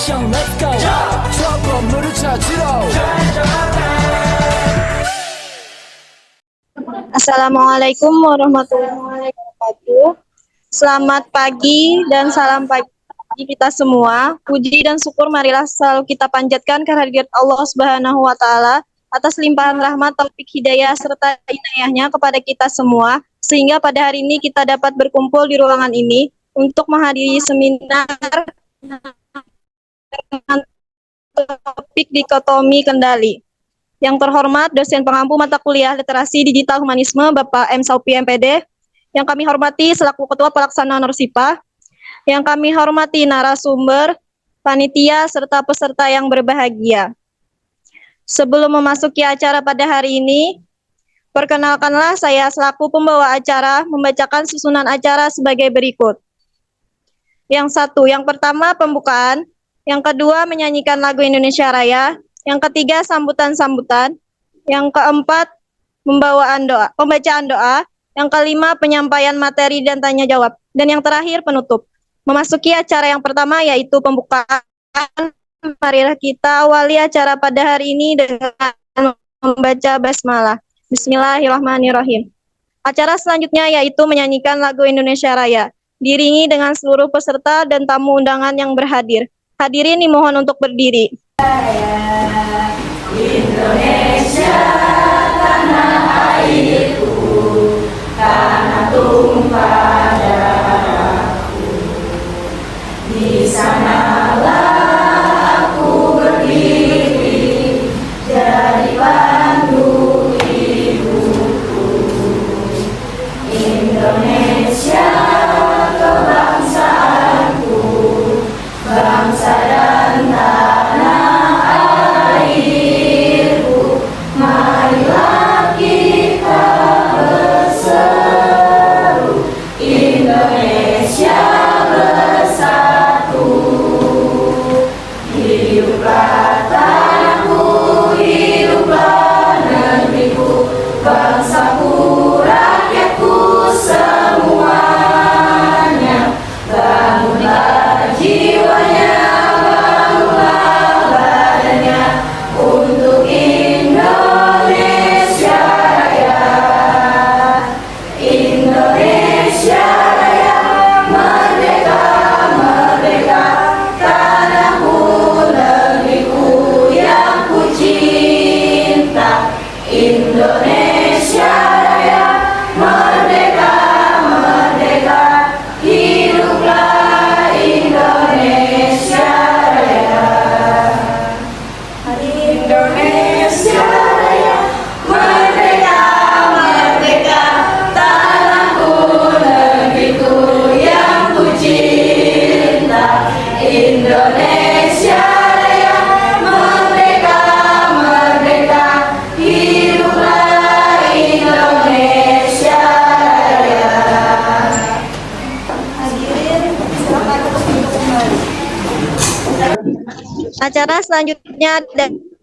action let's go 저 건물을 찾으러 Assalamualaikum warahmatullahi wabarakatuh. Selamat pagi dan salam pagi kita semua. Puji dan syukur marilah selalu kita panjatkan kehadirat Allah Subhanahu wa taala atas limpahan rahmat, taufik, hidayah serta inayahnya kepada kita semua sehingga pada hari ini kita dapat berkumpul di ruangan ini untuk menghadiri seminar dengan topik dikotomi kendali. Yang terhormat dosen pengampu mata kuliah Literasi Digital Humanisme Bapak M. Saupi MPD, yang kami hormati selaku Ketua Pelaksana Norsipa, yang kami hormati narasumber, panitia, serta peserta yang berbahagia. Sebelum memasuki acara pada hari ini, perkenalkanlah saya selaku pembawa acara membacakan susunan acara sebagai berikut. Yang pertama pembukaan, yang kedua menyanyikan lagu Indonesia Raya, yang ketiga sambutan-sambutan, yang keempat pembacaan doa, yang kelima penyampaian materi dan tanya jawab, dan yang terakhir penutup. Memasuki acara yang pertama yaitu pembukaan. Marilah kita awali acara pada hari ini dengan membaca basmalah. Bismillahirrahmanirrahim. Acara selanjutnya yaitu menyanyikan lagu Indonesia Raya, diiringi dengan seluruh peserta dan tamu undangan yang berhadir. Hadirin dimohon untuk berdiri. Indonesia tanah airku, tanah tumpah darahku. Di sanalah aku berdiri, jadi pandu ibuku. Indonesia kebangsaanku, bangsa dan tanah airku, marilah kita berseru, Indonesia bersatu. Hiduplah tanahku, hiduplah negeriku, bangsaku, rakyatku semuanya. Bangunlah jiwanya, bangunlah badannya untuk Indonesia Raya. Indonesia Raya, merdeka, merdeka, tanahku, negeriku yang ku cinta. Indonesia Raya, merdeka, merdeka, hiduplah Indonesia Raya. Indonesia Raya, merdeka, merdeka, tanahku, negeriku yang ku cinta. Indonesia Raya, merdeka, merdeka, hiduplah Indonesia Raya. Hadirin, silakan terus duduk kembali. Acara selanjutnya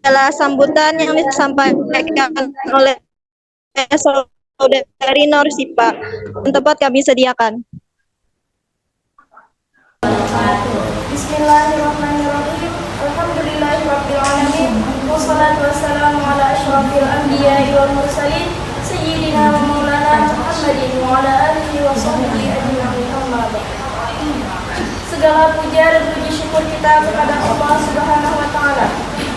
adalah sambutan yang disampaikan oleh saudari Norsipa. Tempat kami sediakan. Bismillahirrahmanirrahim. Alhamdulillahirabbil alamin. Wassalatu wassalamu ala asyrafil anbiya'i wal mursalin sayyidina wa maulana Muhammadin wa ala alihi wa sahbihi ajma'in. Amma ba'd. Segala puja dan puji syukur kita kepada Allah Subhanahu wa taala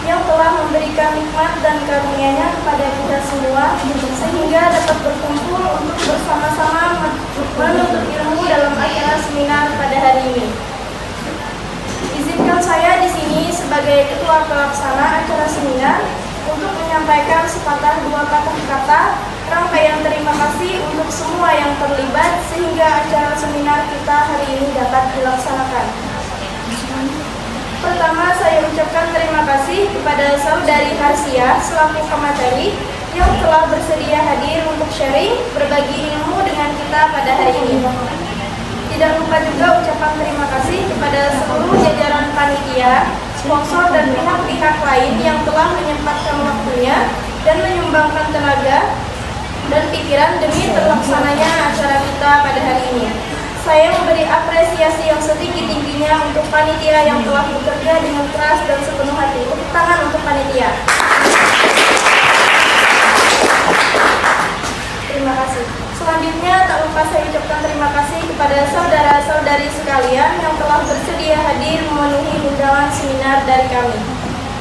yang telah memberikan nikmat dan karunia-Nya kepada kita semua sehingga dapat berkumpul untuk bersama-sama menuntut ilmu dalam acara seminar pada hari ini. Izinkan saya di sini sebagai ketua pelaksana acara seminar untuk menyampaikan sepatah dua patah kata rangkaian terima kasih untuk semua yang terlibat sehingga acara seminar kita hari ini dapat dilaksanakan. Pertama, saya ucapkan terima kasih kepada saudari Harsia selaku pemateri yang telah bersedia hadir untuk sharing berbagi ilmu dengan kita pada hari ini. Tidak lupa juga ucapan terima kasih kepada seluruh jajaran panitia, sponsor dan pihak-pihak lain yang telah menyempatkan waktunya dan menyumbangkan tenaga dan pikiran demi terlaksananya acara kita pada hari ini. Saya memberi apresiasi yang setinggi-tingginya selanjutnya untuk panitia yang telah bekerja dengan keras dan sepenuh hati. Tepuk tangan untuk panitia. Terima kasih. Selanjutnya tak lupa saya ucapkan terima kasih kepada saudara-saudari sekalian yang telah bersedia hadir memenuhi undangan seminar dari kami.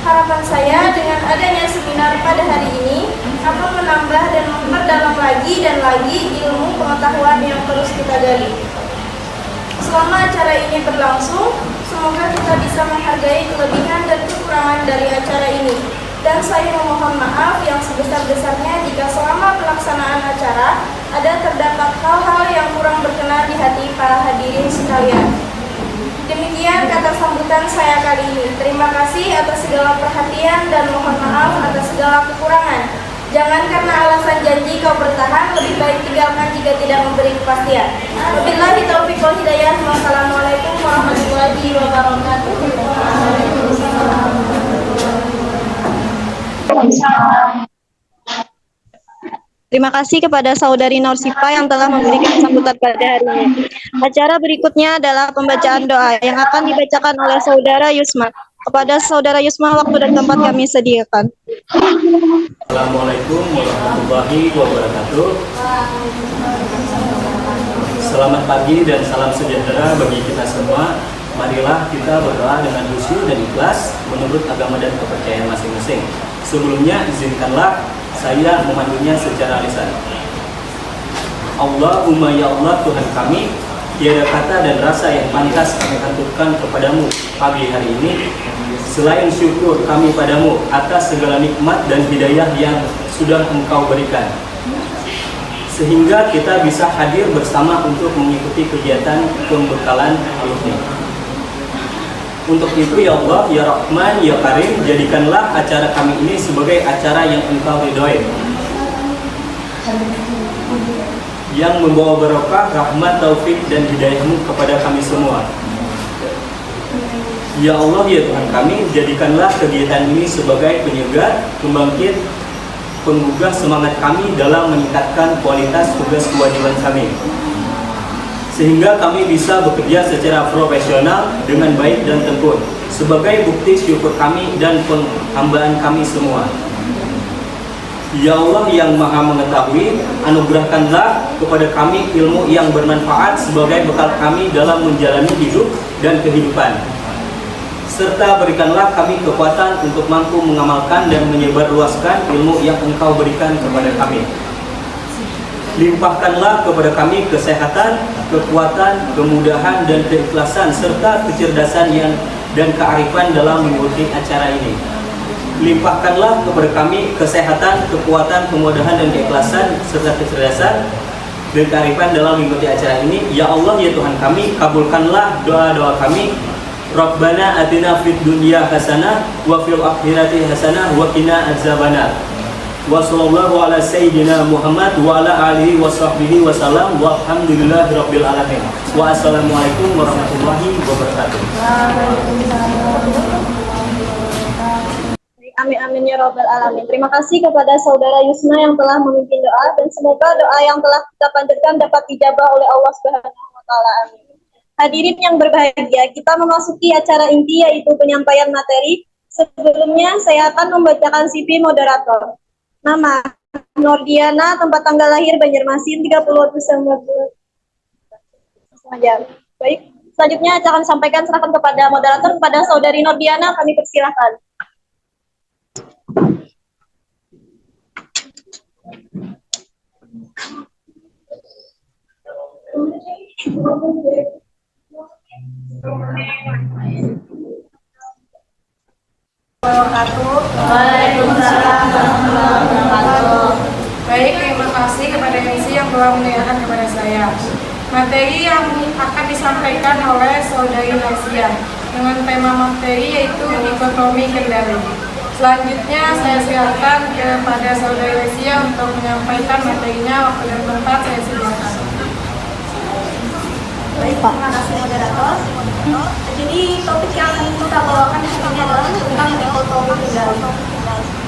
Harapan saya dengan adanya seminar pada hari ini akan menambah dan memperdalam lagi dan lagi ilmu pengetahuan yang terus kita gali. Selama acara ini berlangsung, semoga kita bisa menghargai kelebihan dan kekurangan dari acara ini. Dan saya memohon maaf yang sebesar-besarnya jika selama pelaksanaan acara ada terdapat hal-hal yang kurang berkenan di hati para hadirin sekalian. Demikian kata sambutan saya kali ini. Terima kasih atas segala perhatian dan mohon maaf atas segala kekurangan. Jangan karena alasan janji kau bertahan, lebih baik tinggalkan jika tidak memberi kepastian. Wabillahi taufiq wal hidayah. Wassalamualaikum warahmatullahi wabarakatuh. Terima kasih kepada Saudari Norsifa yang telah memberikan sambutan pada hari ini. Acara berikutnya adalah pembacaan doa yang akan dibacakan oleh Saudara Yusma. Kepada Saudara Yusma, waktu dan tempat kami sediakan. Assalamualaikum warahmatullahi wabarakatuh. Selamat pagi dan salam sejahtera bagi kita semua. Marilah kita berdoa dengan khusyuk dan ikhlas menurut agama dan kepercayaan masing-masing. Sebelumnya izinkanlah saya memandunya secara lisan. Allahumma ya Allah Tuhan kami, tiada kata dan rasa yang pantas kami aturkan kepadamu pagi hari ini selain syukur kami padamu atas segala nikmat dan hidayah yang sudah Engkau berikan, sehingga kita bisa hadir bersama untuk mengikuti kegiatan pembekalan alumni. Untuk itu ya Allah, ya Rahman, ya Karim, jadikanlah acara kami ini sebagai acara yang Engkau ridhoi, yang membawa barokah, rahmat, taufik, dan hidayah-Mu kepada kami semua. Ya Allah, ya Tuhan kami, jadikanlah kegiatan ini sebagai penyegar, pembangkit, penggugah semangat kami dalam meningkatkan kualitas tugas kewajiban kami, sehingga kami bisa bekerja secara profesional dengan baik dan tekun, sebagai bukti syukur kami dan penghambaan kami semua. Ya Allah yang Maha Mengetahui, anugerahkanlah kepada kami ilmu yang bermanfaat sebagai bekal kami dalam menjalani hidup dan kehidupan, serta berikanlah kami kekuatan untuk mampu mengamalkan dan menyebarluaskan ilmu yang Engkau berikan kepada kami. Limpahkanlah kepada kami kesehatan, kekuatan, kemudahan, dan keikhlasan, serta kecerdasan dan kearifan dalam mengikuti acara ini. Limpahkanlah kepada kami kesehatan, kekuatan, kemudahan, dan keikhlasan, serta kecerdasan dan kearifan dalam mengikuti acara ini. Ya Allah, ya Tuhan kami, kabulkanlah doa-doa kami. Rabbana atina fid dunya hasanah wa fil akhirati hasanah wa qina adzabannar. Wa sallallahu ala sayyidina Muhammad wa ala alihi wa sahbihi wa salam walhamdulillahi rabbil alamin. Wa assalamualaikum warahmatullahi wabarakatuh. Amin amin ya robbal alamin. Terima kasih kepada Saudara Yusma yang telah memimpin doa, dan semoga doa yang telah kita panjatkan dapat dijabah oleh Allah Subhanahu wa taala. Amin. Hadirin yang berbahagia, kita memasuki acara inti yaitu penyampaian materi. Sebelumnya saya akan membacakan CV moderator. Nama Nordiana, tempat tanggal lahir Banjarmasin 30 Desember. Baik, selanjutnya akan sampaikan serahkan kepada moderator, kepada Saudari Nordiana, kami persilahkan. Waalaikumsalam warahmatullahi wabarakatuh. Baik, terima kasih kepada MC yang telah mendengarkan kepada saya. Materi yang akan disampaikan oleh Saudari Lesia dengan tema materi yaitu dikotomi kendali. Selanjutnya saya silakan kepada Saudari Lesia untuk menyampaikan materinya. Waktu dan tempat saya sediakan. Baik, terima kasih moderator. Jadi topik yang akan kita bawakan di sini adalah tentang dikotomi kendali.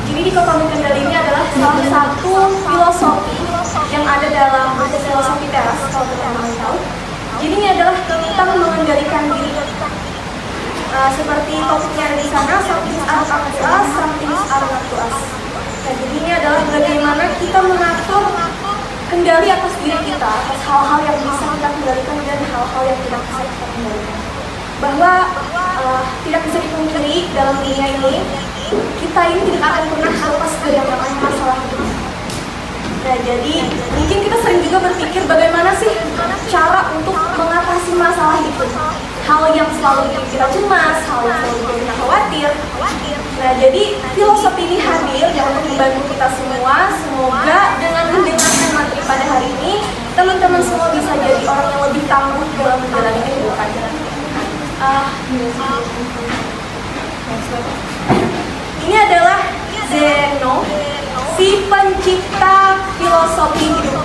Jadi dikotomi kendali ini adalah salah satu filosofi yang ada dalam filosofi teras, kalau teman-teman tahu. Jadi ini adalah tentang mengendalikan diri. Seperti topiknya ada di sana, something is out to us, something is out to us. Nah, jadi ini adalah bagaimana kita mengatur kendali atas diri kita, atas hal-hal yang bisa kita kendalikan dan hal-hal yang tidak bisa kita kendalikan. Bahwa tidak bisa dipungkiri dalam dunia ini, kita ini tidak akan pernah lepas dari yang namanya masalah hidup. Nah, jadi mungkin kita sering juga berpikir bagaimana sih cara untuk mengatasi masalah itu. Hal yang selalu bikin kita cemas, hal yang selalu bikin kita khawatir. Nah, jadi filosofi ini hadir yang untuk membantu kita semua. Semoga dengan mendengarkan materi pada hari ini, teman-teman semua bisa jadi orang yang lebih tangguh dalam menjalani kehidupan. Ini adalah Zeno, si pencipta filosofi hidup.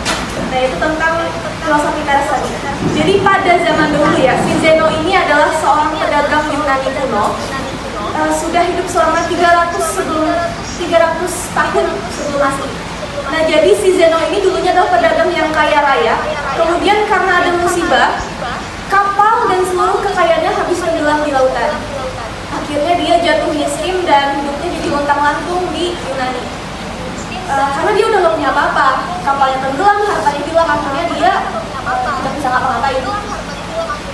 Nah, itu tentang filosofi teras tadi. Jadi pada zaman dahulu ya, si Zeno ini adalah seorang pedagang Yunani kuno. Sudah hidup selama 300 tahun sebelum Masehi. Nah, jadi si Zeno ini dulunya adalah pedagang yang kaya raya. Kemudian karena ada musibah, kapal dan seluruh kekayaannya habis tenggelam di lautan. Akhirnya dia jatuh miskin dan hidupnya jadi lontang-lantung di Yunani. Karena dia udah gak punya apa-apa, kapalnya tenggelam, hartanya hilang, akhirnya dia tidak bisa ngapa-ngapain.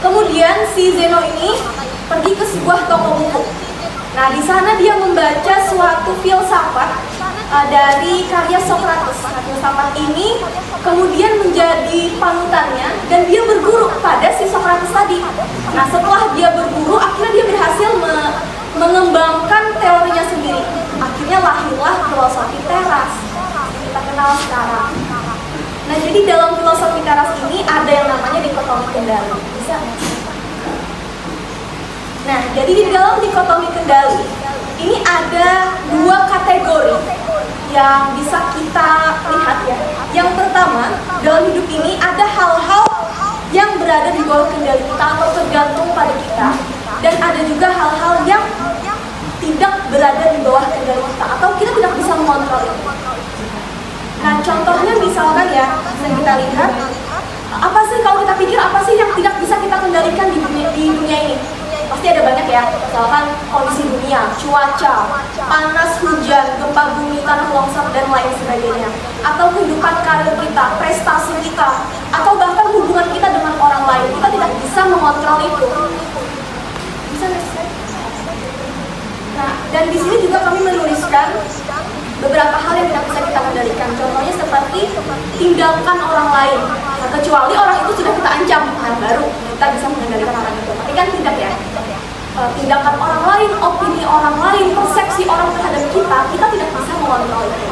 Kemudian si Zeno ini pergi ke sebuah toko buku. Nah, di sana dia membaca suatu filsafat dari karya Socrates. Nah, filsafat ini kemudian menjadi panutannya dan dia berguru pada si Socrates tadi. Nah, setelah dia berguru, akhirnya dia berhasil mengembangkan teorinya sendiri. Akhirnya lahirlah filosofi teras yang kita kenal sekarang. Nah, jadi dalam filosofi teras ini ada yang namanya dikotomi kendali. Bisa? Nah, jadi di dalam dikotomi kendali ini ada dua kategori yang bisa kita lihat ya. Yang pertama, dalam hidup ini ada hal-hal yang berada di bawah kendali kita atau tergantung pada kita, dan ada juga hal-hal yang tidak berada di bawah kendali kita atau kita tidak bisa mengontrol itu. Nah, contohnya misalkan ya, bisa kita lihat apa sih kalau kita pikir apa sih yang tidak bisa kita kendalikan di dunia ini? Pasti ada banyak ya, misalkan kondisi dunia, cuaca, panas, hujan, gempa bumi, tanah longsor, dan lain sebagainya. Atau kehidupan karir kita, prestasi kita, atau bahkan hubungan kita dengan orang lain. Kita tidak bisa mengontrol itu. Bisa nggak sih? Nah, dan di sini juga kami menuliskan beberapa hal yang tidak bisa kita kendalikan. Contohnya seperti tindakan orang lain. Nah, kecuali orang itu sudah kita ancam, nah, baru kita bisa mengendalikan orang itu. Tapi kan tidak ya. Tindakan orang lain, opini orang lain, persepsi orang terhadap kita tidak bisa mengontrol itu.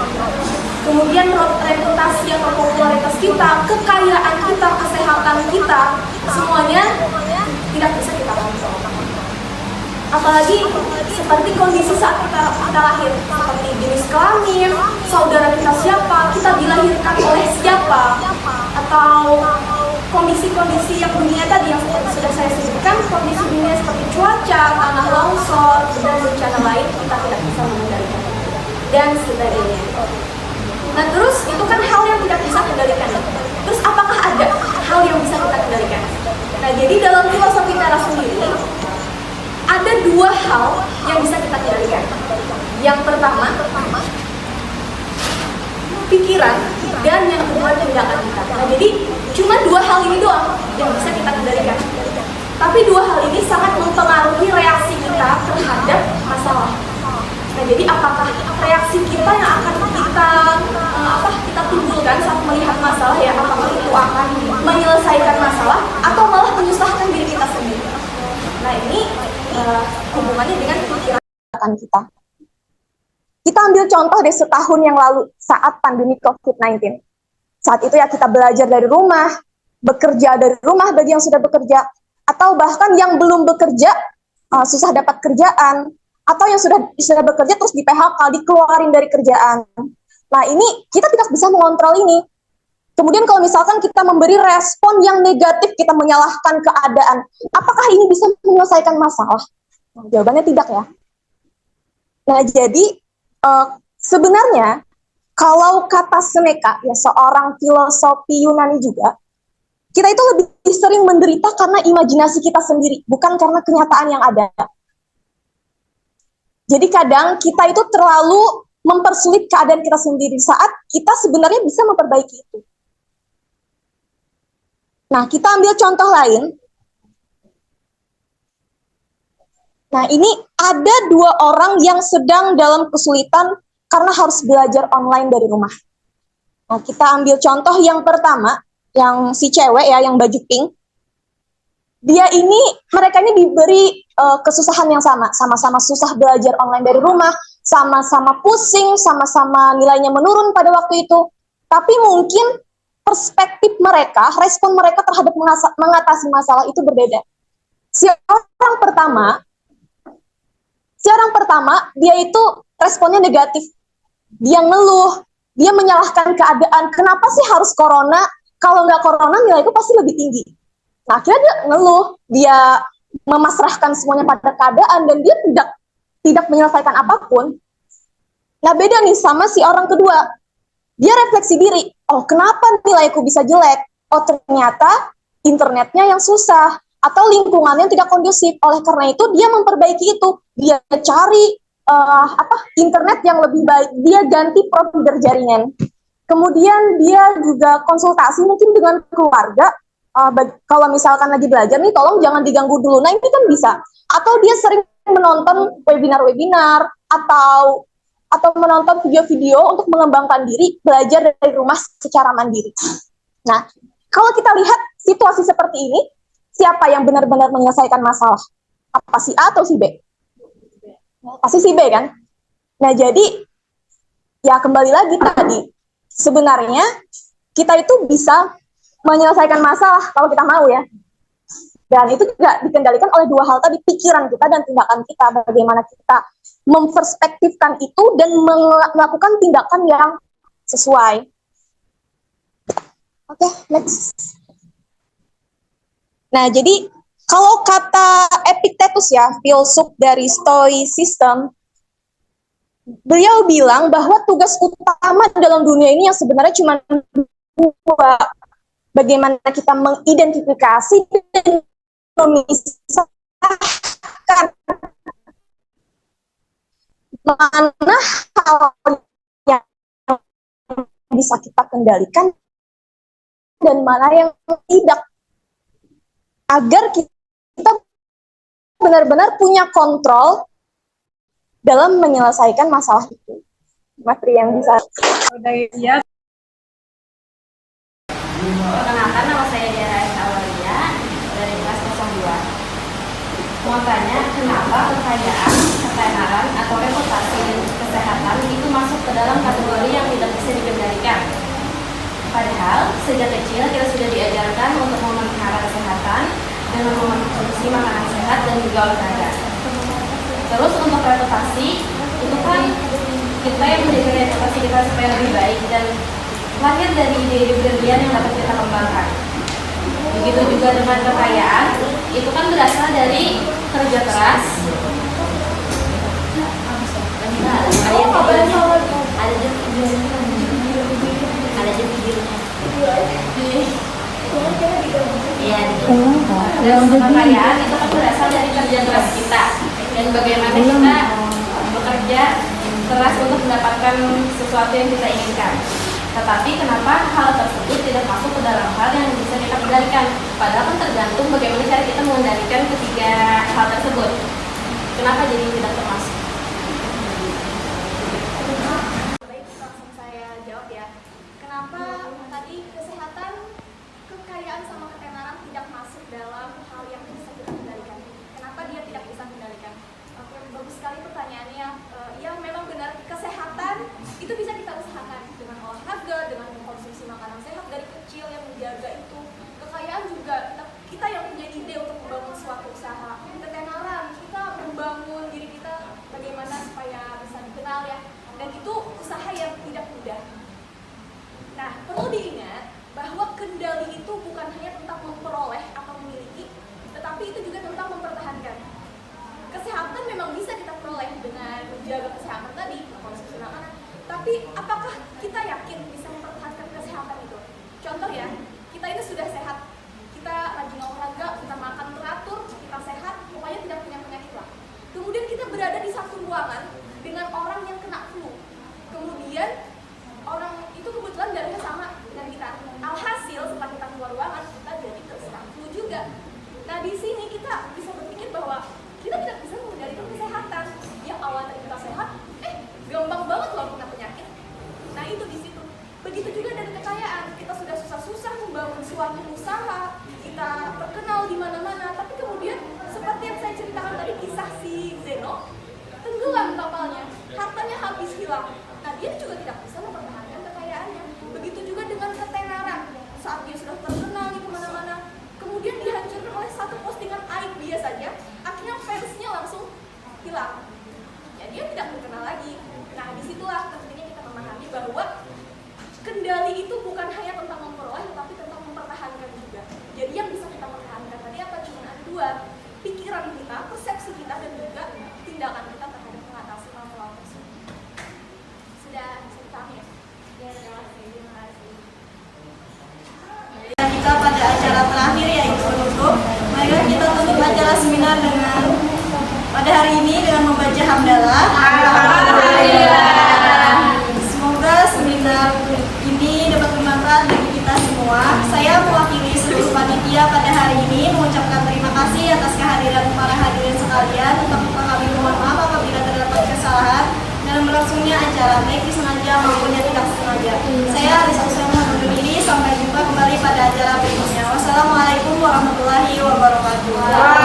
Kemudian reputasi atau popularitas kita, kekayaan kita, kesehatan kita, semuanya tidak bisa kita kontrol. Apalagi seperti kondisi saat kita lahir, seperti jenis kelamin, saudara kita siapa, kita dilahirkan oleh siapa, atau kondisi-kondisi yang dunia tadi yang sudah saya sebutkan, kondisi dunia seperti cuaca, tanah longsor, dan bencana lain kita tidak bisa mengendalikan, dan sebagainya. Nah, terus itu kan hal yang tidak bisa kendalikan. Terus apakah ada hal yang bisa kita kendalikan? Nah, jadi dalam filosofi teras sendiri ada dua hal yang bisa kita kendalikan. Yang pertama, pikiran, dan yang kedua tindakan kita. Nah, jadi cuma dua hal ini doang yang bisa kita kendalikan. Tapi dua hal ini sangat mempengaruhi reaksi kita terhadap masalah. Nah, jadi apakah reaksi kita yang akan kita timbulkan saat melihat masalah ya, apakah itu akan menyelesaikan masalah atau malah menyusahkan diri kita sendiri. Nah, ini hubungannya dengan pikiran kita. Kita ambil contoh deh setahun yang lalu saat pandemi COVID-19. Saat itu ya kita belajar dari rumah, bekerja dari rumah bagi yang sudah bekerja, atau bahkan yang belum bekerja, susah dapat kerjaan, atau yang sudah bekerja terus di PHK, dikeluarin dari kerjaan. Nah, ini kita tidak bisa mengontrol ini. Kemudian kalau misalkan kita memberi respon yang negatif, kita menyalahkan keadaan, apakah ini bisa menyelesaikan masalah? Nah, jawabannya tidak ya. Nah, jadi sebenarnya kalau kata Seneca, ya seorang filosofi Yunani juga, kita itu lebih sering menderita karena imajinasi kita sendiri, bukan karena kenyataan yang ada. Jadi kadang kita itu terlalu mempersulit keadaan kita sendiri saat kita sebenarnya bisa memperbaiki itu. Nah, kita ambil contoh lain. Nah, ini ada 2 orang yang sedang dalam kesulitan karena harus belajar online dari rumah. Nah, kita ambil contoh yang pertama, yang si cewek ya, yang baju pink. Mereka ini diberi kesusahan yang sama-sama susah belajar online dari rumah, sama-sama pusing, sama-sama nilainya menurun pada waktu itu. Tapi mungkin perspektif mereka, respon mereka terhadap mengatasi masalah itu berbeda. Si orang pertama, dia itu responnya negatif. Dia ngeluh, dia menyalahkan keadaan. Kenapa sih harus corona? Kalau nggak corona, nilaiku pasti lebih tinggi. Nah, akhirnya dia ngeluh, dia memasrahkan semuanya pada keadaan, dan dia tidak menyelesaikan apapun. Nah, beda nih sama si orang kedua. Dia refleksi diri, oh kenapa nilaiku bisa jelek? Oh ternyata internetnya yang susah, atau lingkungannya yang tidak kondusif. Oleh karena itu, dia memperbaiki itu. Dia cari internet yang lebih baik, dia ganti provider jaringan. Kemudian dia juga konsultasi mungkin dengan keluarga, kalau misalkan lagi belajar nih, tolong jangan diganggu dulu. Nah, ini kan bisa. Atau dia sering menonton webinar-webinar, atau menonton video-video untuk mengembangkan diri, belajar dari rumah secara mandiri. Nah, kalau kita lihat situasi seperti ini, siapa yang benar-benar menyelesaikan masalah? Apa si A atau si B? Pasti si B kan? Nah, jadi ya kembali lagi tadi, sebenarnya kita itu bisa menyelesaikan masalah kalau kita mau ya. Dan itu juga dikendalikan oleh 2 hal tadi, pikiran kita dan tindakan kita. Bagaimana kita memperspektifkan itu dan melakukan tindakan yang sesuai. Oke, next. Nah, jadi kalau kata Epictetus ya, filsuf dari Stoicism, beliau bilang bahwa tugas utama dalam dunia ini yang sebenarnya cuma 2. Bagaimana kita mengidentifikasi dan memisahkan mana hal yang bisa kita kendalikan dan mana yang tidak, agar kita benar-benar punya kontrol dalam menyelesaikan masalah itu. Materi yang bisa. Perkenalkan, nama saya Diara Awalia dari kelas 02. Mau tanya, kenapa kekayaan, ketenaran, atau reputasi dan kesehatan itu masuk ke dalam kategori yang tidak bisa dikendalikan? Padahal sejak kecil kita sudah diajarkan untuk memelihara kesehatan dan mengkonsumsi makanan sehat dan juga olahraga. Terus untuk reputasi, itu kan kita yang menjaga reputasi kita supaya lebih baik dan lahir dari ide-ide brilian yang dapat kita kembangkan. Begitu juga dengan kekayaan, itu kan berasal dari kerja keras. Dan kekayaan itu kan berasal dari kerja keras kita dan bagaimana kita bekerja keras untuk mendapatkan sesuatu yang kita inginkan. Tetapi kenapa hal tersebut tidak masuk ke dalam hal yang bisa kita kendalikan? Padahal kan tergantung bagaimana cara kita mengendalikan ketiga hal tersebut. Kenapa jadi tidak termasuk? Baik, langsung saya jawab ya. Kenapa tadi kesehatan, kekayaan sama ketenaran tidak masuk dalam hal yang bisa kita kendalikan? Kenapa dia tidak bisa kendalikan? Oke, bagus sekali pertanyaannya. Ya memang benar, kesehatan itu bisa kita usahakan dengan olahraga, dengan mengkonsumsi makanan sehat dari kecil yang menjaga itu. Kekayaan juga kita yang punya ide untuk membangun suatu usaha. Ketenaran, kita membangun diri kita buat pikiran kita, persepsi kita, dan juga tindakan kita terhadap mengatasi hal-hal tersebut. Sudah bisa dipahami ya? Ya, terima kasih. Kita pada acara terakhir yaitu penutup. Mari kita tutup acara seminar dengan pada hari ini dengan membaca hamdalah. Semoga seminar ini dapat bermanfaat bagi kita semua. Saya mewakili seluruh panitia pada hari ini mengucapkan terima kasih atas kehadiran para hadirin sekalian. Untuk kami mohon maaf apabila terdapat kesalahan dalam berlangsungnya acara, baik disengaja maupun yang tidak sengaja. Saya Alisa Usama undur diri. Sampai jumpa kembali pada acara berikutnya. Wassalamualaikum warahmatullahi wabarakatuh.